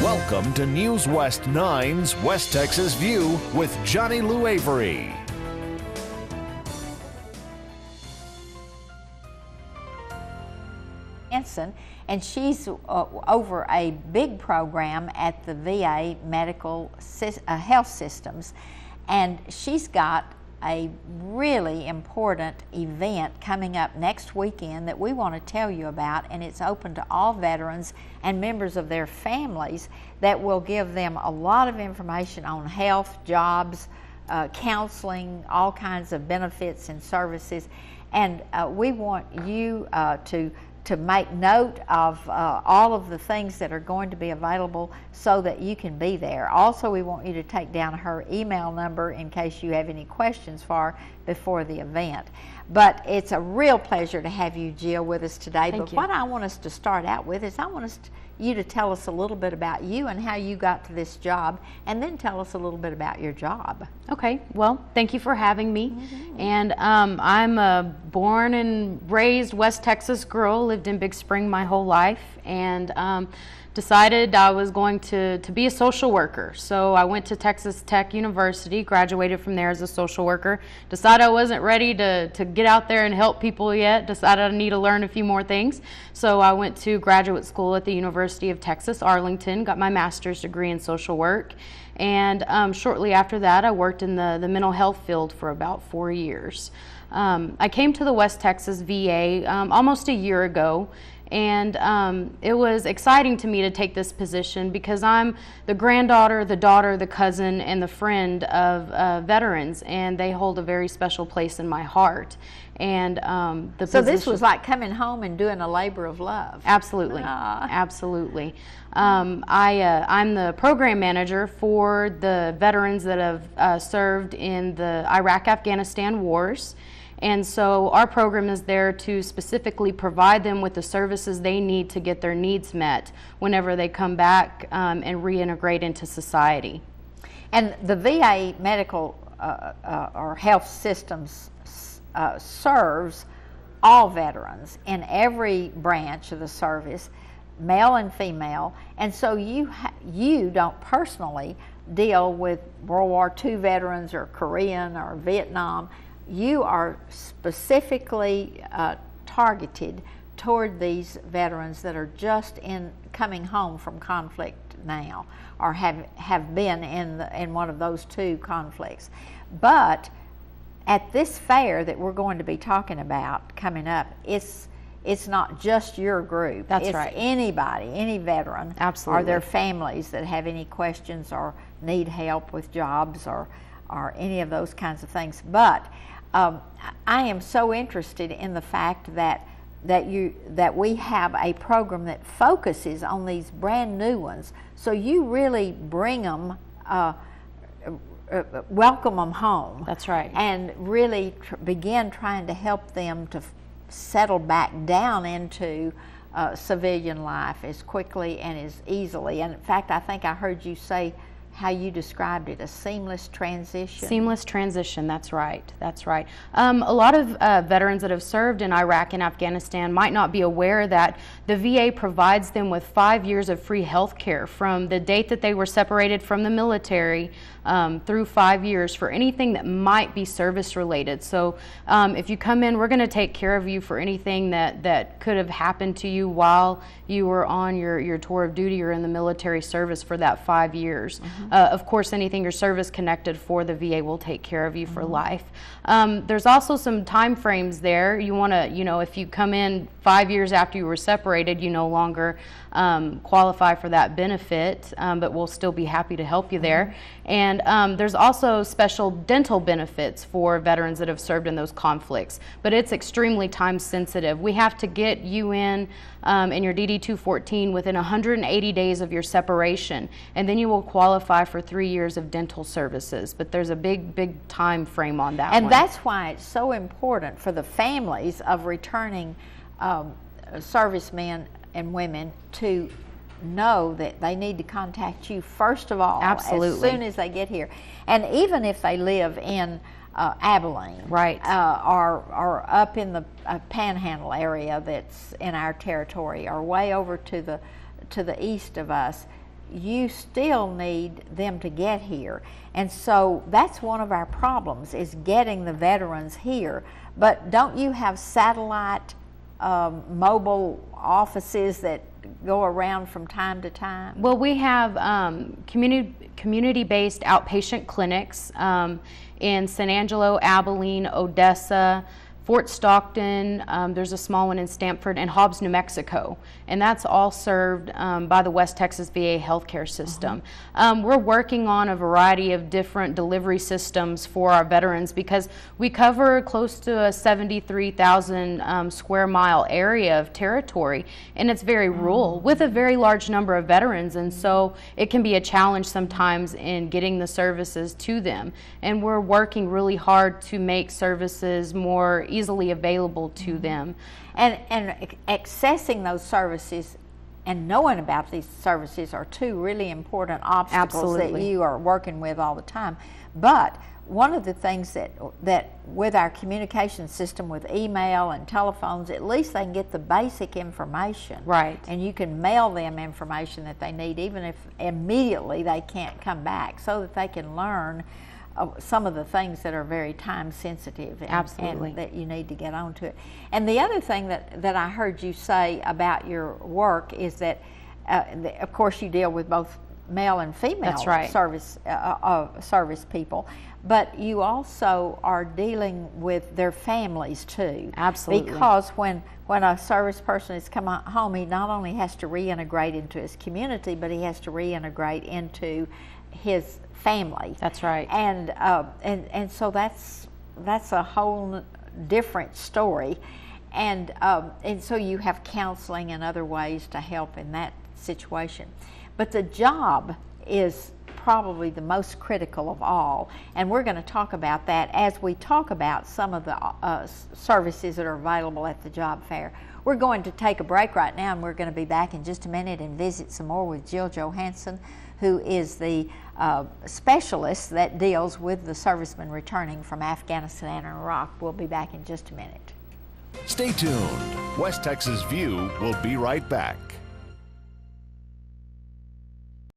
Welcome to News West 9's West Texas View with Johnny Lou Avery. And she's over a big program at the VA Medical Health Systems, and she's got a really important event coming up next weekend that we want to tell you about, and it's open to all veterans and members of their families that will give them a lot of information on health, jobs, counseling, all kinds of benefits and services. And we want you to make note of all of the things that are going to be available so that you can be there. Also, we want you to take down her email number in case you have any questions for her before the event. But it's a real pleasure to have you, Jill, with us today. Thank you. What I want us to start out with is I want you to tell us a little bit about you and how you got to this job, and then tell us a little bit about your job. Okay, well, thank you for having me. And I'm a born and raised West Texas girl, lived in Big Spring my whole life, and decided I was going to be a social worker. So I went to Texas Tech University, graduated from there as a social worker, decided I wasn't ready to get out there and help people yet, decided I need to learn a few more things. So I went to graduate school at the University of Texas, Arlington, got my master's degree in social work, and shortly after that I worked in the mental health field for about 4 years. I came to the West Texas VA almost a year ago, and it was exciting to me to take this position because I'm the granddaughter, the daughter, the cousin, and the friend of veterans, and they hold a very special place in my heart. And so this was like coming home and doing a labor of love. Absolutely, absolutely. I'm the program manager for the veterans that have served in the Iraq-Afghanistan wars. And so our program is there to specifically provide them with the services they need to get their needs met whenever they come back and reintegrate into society. And the VA medical or health systems serves all veterans in every branch of the service, male and female. And so you don't personally deal with World War II veterans or Korean or Vietnam. You are specifically targeted toward these veterans that are just coming home from conflict now, or have been in one of those two conflicts. But at this fair that we're going to be talking about coming up, it's not just your group. That's right. It's anybody, any veteran, absolutely, or their families that have any questions or need help with jobs or any of those kinds of things. But I am so interested in the fact that we have a program that focuses on these brand new ones. So you really bring them, welcome them home. That's right. And really begin trying to help them to settle back down into civilian life as quickly and as easily. And in fact, I think I heard you say how you described it, a seamless transition. Seamless transition, that's right, that's right. A lot of veterans that have served in Iraq and Afghanistan might not be aware that the VA provides them with 5 years of free health care from the date that they were separated from the military through 5 years for anything that might be service related. So if you come in, we're going to take care of you for anything that could have happened to you while you were on your tour of duty or in the military service for that 5 years. Of course, anything you're service connected for, the VA will take care of you for life. There's also some time frames there. You want to, if you come in 5 years after you were separated, you no longer qualify for that benefit, but we'll still be happy to help you there. And there's also special dental benefits for veterans that have served in those conflicts, but it's extremely time sensitive. We have to get you in your DD-214 within 180 days of your separation, and then you will qualify for 3 years of dental services. But there's a big time frame on that and one. That's why it's so important for the families of returning servicemen and women to know that they need to contact you first of all. Absolutely. As soon as they get here. And even if they live in Abilene, right, or up in the Panhandle area that's in our territory, or way over to the east of us, you still need them to get here. And so that's one of our problems, is getting the veterans here. But don't you have satellite mobile offices that go around from time to time? Well, we have community-based outpatient clinics in San Angelo, Abilene, Odessa, Fort Stockton, there's a small one in Stamford, and Hobbs, New Mexico. And that's all served by the West Texas VA healthcare system. We're working on a variety of different delivery systems for our veterans because we cover close to a 73,000 square mile area of territory, and it's very rural with a very large number of veterans, and so it can be a challenge sometimes in getting the services to them. And we're working really hard to make services more easily available to them. And accessing those services and knowing about these services are two really important obstacles that you are working with all the time. But one of the things that with our communication system with email and telephones, at least they can get the basic information. Right. And you can mail them information that they need, even if immediately they can't come back, so that they can learn some of the things that are very time sensitive and that you need to get onto it. And the other thing that I heard you say about your work is that, of course, you deal with both male and female service people, but you also are dealing with their families too. Absolutely. Because when a service person has come home, he not only has to reintegrate into his community, but he has to reintegrate into his family. That's right. And so that's a whole different story, and so you have counseling and other ways to help in that situation. But the job is probably the most critical of all, and we're going to talk about that as we talk about some of the services that are available at the job fair. We're going to take a break right now, and we're going to be back in just a minute and visit some more with Jill Johansson, who is the specialist that deals with the servicemen returning from Afghanistan and Iraq. We'll be back in just a minute. Stay tuned. West Texas View will be right back.